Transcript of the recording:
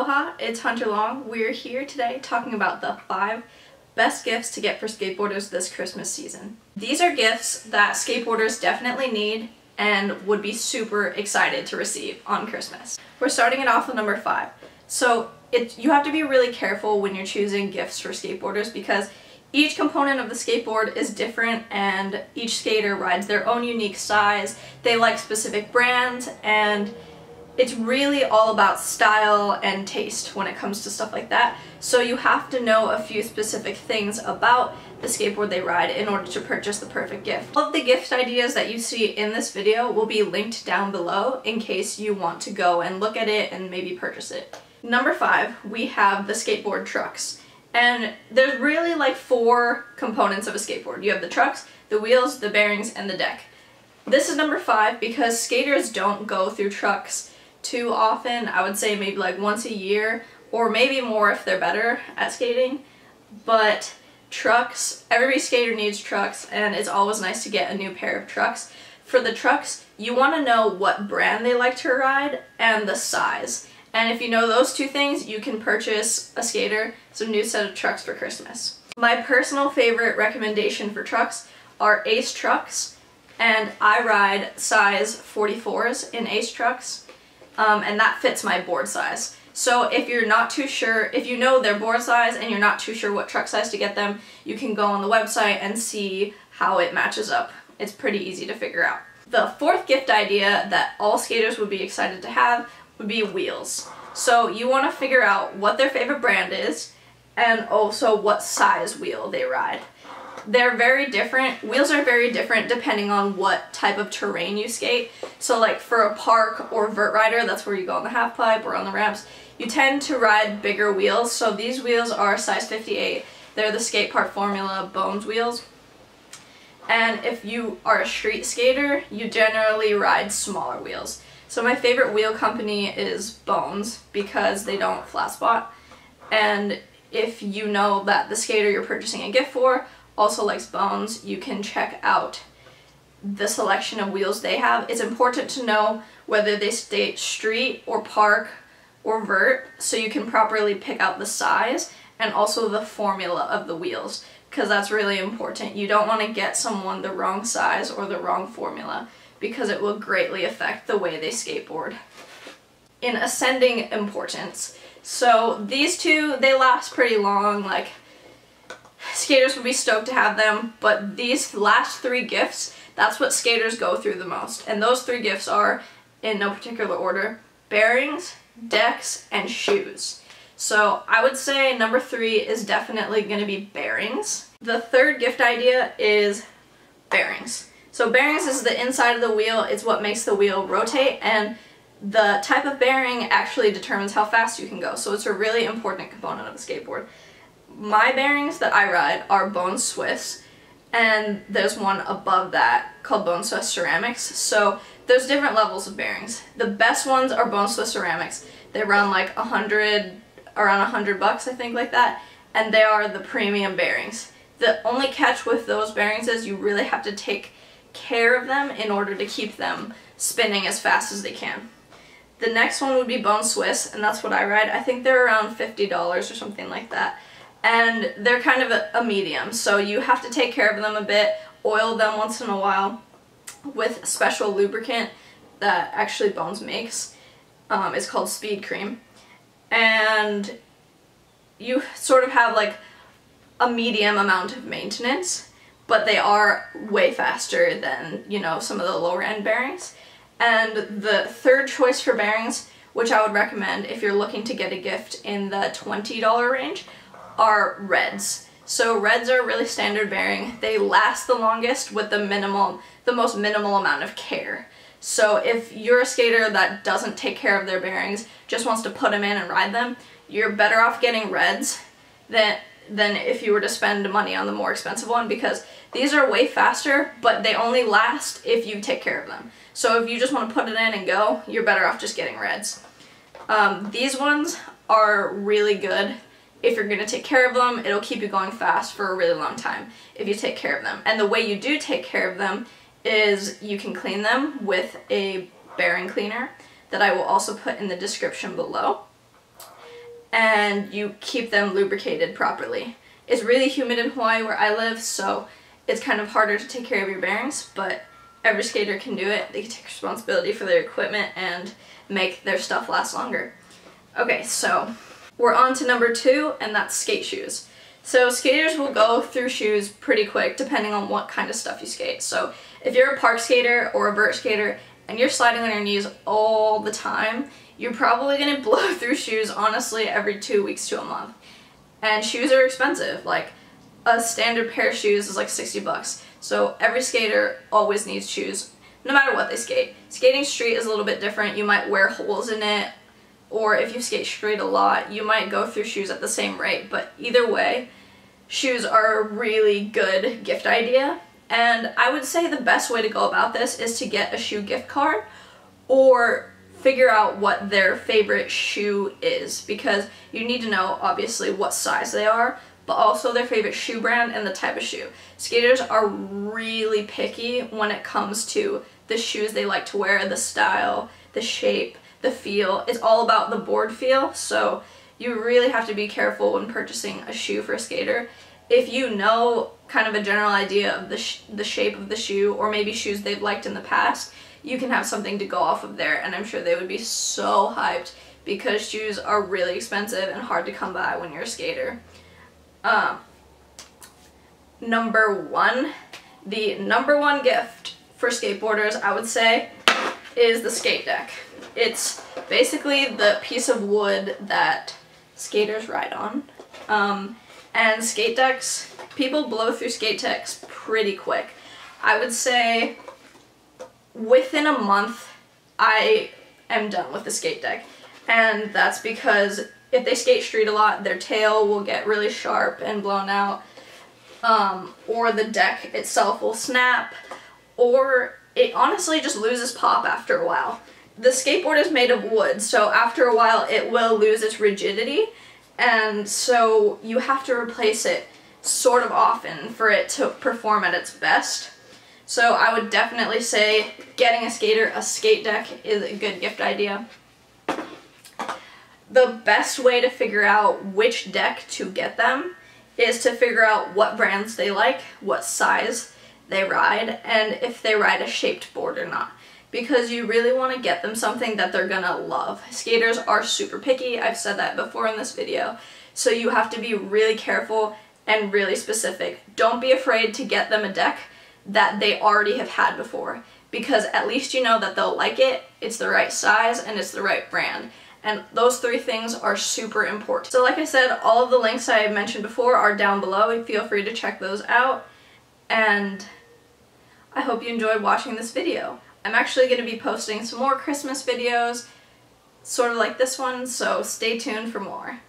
Aloha, it's Hunter Long. We're here today talking about the 5 best gifts to get for skateboarders this Christmas season. These are gifts that skateboarders definitely need and would be super excited to receive on Christmas. We're starting it off with number 5. So you have to be really careful when you're choosing gifts for skateboarders because each component of the skateboard is different and each skater rides their own unique size. They like specific brands, and it's really all about style and taste when it comes to stuff like that. So you have to know a few specific things about the skateboard they ride in order to purchase the perfect gift. All of the gift ideas that you see in this video will be linked down below in case you want to go and look at it and maybe purchase it. Number 5, we have the skateboard trucks. And there's really like 4 components of a skateboard. You have the trucks, the wheels, the bearings, and the deck. This is number 5 because skaters don't go through trucks too often. I would say maybe like once a year or maybe more if they're better at skating. But trucks, every skater needs trucks, and it's always nice to get a new pair of trucks. For the trucks, you want to know what brand they like to ride and the size. And if you know those 2 things, you can purchase a skater some new set of trucks for Christmas. My personal favorite recommendation for trucks are Ace trucks, and I ride size 44s in Ace trucks. And that fits my board size. So if you're not too sure, if you know their board size and you're not too sure what truck size to get them, you can go on the website and see how it matches up. It's pretty easy to figure out. The 4th gift idea that all skaters would be excited to have would be wheels. So you want to figure out what their favorite brand is and also what size wheel they ride. They're very different. Wheels are very different depending on what type of terrain you skate. So like for a park or vert rider, that's where you go on the half pipe or on the ramps, you tend to ride bigger wheels. So these wheels are size 58. They're the Skate Park Formula Bones wheels. And if you are a street skater, you generally ride smaller wheels. So my favorite wheel company is Bones because they don't flat spot. And if you know that the skater you're purchasing a gift for also likes Bones, you can check out the selection of wheels they have. It's important to know whether they skate street or park or vert so you can properly pick out the size and also the formula of the wheels, because that's really important. You don't want to get someone the wrong size or the wrong formula because it will greatly affect the way they skateboard. In ascending importance, so these 2, they last pretty long, like skaters would be stoked to have them, but these last 3 gifts, that's what skaters go through the most. And those 3 gifts are, in no particular order, bearings, decks, and shoes. So I would say number 3 is definitely going to be bearings. The 3rd gift idea is bearings. So bearings is the inside of the wheel. It's what makes the wheel rotate, and the type of bearing actually determines how fast you can go. So it's a really important component of a skateboard. My bearings that I ride are Bone Swiss, and there's one above that called Bone Swiss Ceramics. So there's different levels of bearings. The best ones are Bone Swiss Ceramics. They run like around $100 bucks, I think, like that, and they are the premium bearings. The only catch with those bearings is you really have to take care of them in order to keep them spinning as fast as they can. The next one would be Bone Swiss, and that's what I ride. I think they're around $50 or something like that. And they're kind of a medium, so you have to take care of them a bit, oil them once in a while with special lubricant that actually Bones makes. It's called Speed Cream. And you sort of have like a medium amount of maintenance, but they are way faster than, you know, some of the lower end bearings. And the 3rd choice for bearings, which I would recommend if you're looking to get a gift in the $20 range, are reds. So reds are a really standard bearing. They last the longest with the most minimal amount of care. So if you're a skater that doesn't take care of their bearings, just wants to put them in and ride them, you're better off getting reds than if you were to spend money on the more expensive one, because these are way faster, but they only last if you take care of them. So if you just want to put it in and go, you're better off just getting reds. These ones are really good. If you're going to take care of them, it'll keep you going fast for a really long time if you take care of them. And the way you do take care of them is you can clean them with a bearing cleaner that I will also put in the description below. and you keep them lubricated properly. It's really humid in Hawaii where I live, so it's kind of harder to take care of your bearings, but every skater can do it. They can take responsibility for their equipment and make their stuff last longer. Okay, so we're on to number 2, and that's skate shoes. So skaters will go through shoes pretty quick depending on what kind of stuff you skate. So if you're a park skater or a vert skater and you're sliding on your knees all the time, you're probably going to blow through shoes honestly every 2 weeks to a month. And shoes are expensive. Like a standard pair of shoes is like 60 bucks. So every skater always needs shoes no matter what they skate. Skating street is a little bit different. You might wear holes in it, or if you skate straight a lot, you might go through shoes at the same rate. But either way, shoes are a really good gift idea. And I would say the best way to go about this is to get a shoe gift card or figure out what their favorite shoe is, because you need to know obviously what size they are, but also their favorite shoe brand and the type of shoe. Skaters are really picky when it comes to the shoes they like to wear, the style, the shape, the feel. It's all about the board feel, so you really have to be careful when purchasing a shoe for a skater. If you know kind of a general idea of the shape of the shoe, or maybe shoes they've liked in the past, you can have something to go off of there, and I'm sure they would be so hyped because shoes are really expensive and hard to come by when you're a skater. Number 1, the number 1 gift for skateboarders, I would say, is the skate deck. It's basically the piece of wood that skaters ride on. And skate decks, people blow through skate decks pretty quick. I would say within a month I am done with the skate deck, and that's because if they skate street a lot, their tail will get really sharp and blown out, or the deck itself will snap, or it honestly just loses pop after a while. The skateboard is made of wood, so after a while it will lose its rigidity, and so you have to replace it sort of often for it to perform at its best. So I would definitely say getting a skater a skate deck is a good gift idea. The best way to figure out which deck to get them is to figure out what brands they like, what size they ride, and if they ride a shaped board or not. Because you really want to get them something that they're gonna love. Skaters are super picky, I've said that before in this video, so you have to be really careful and really specific. Don't be afraid to get them a deck that they already have had before, because at least you know that they'll like it, it's the right size, and it's the right brand. And those 3 things are super important. So like I said, all of the links I mentioned before are down below. Feel free to check those out. And I hope you enjoyed watching this video. I'm actually going to be posting some more Christmas videos, sort of like this one, so stay tuned for more.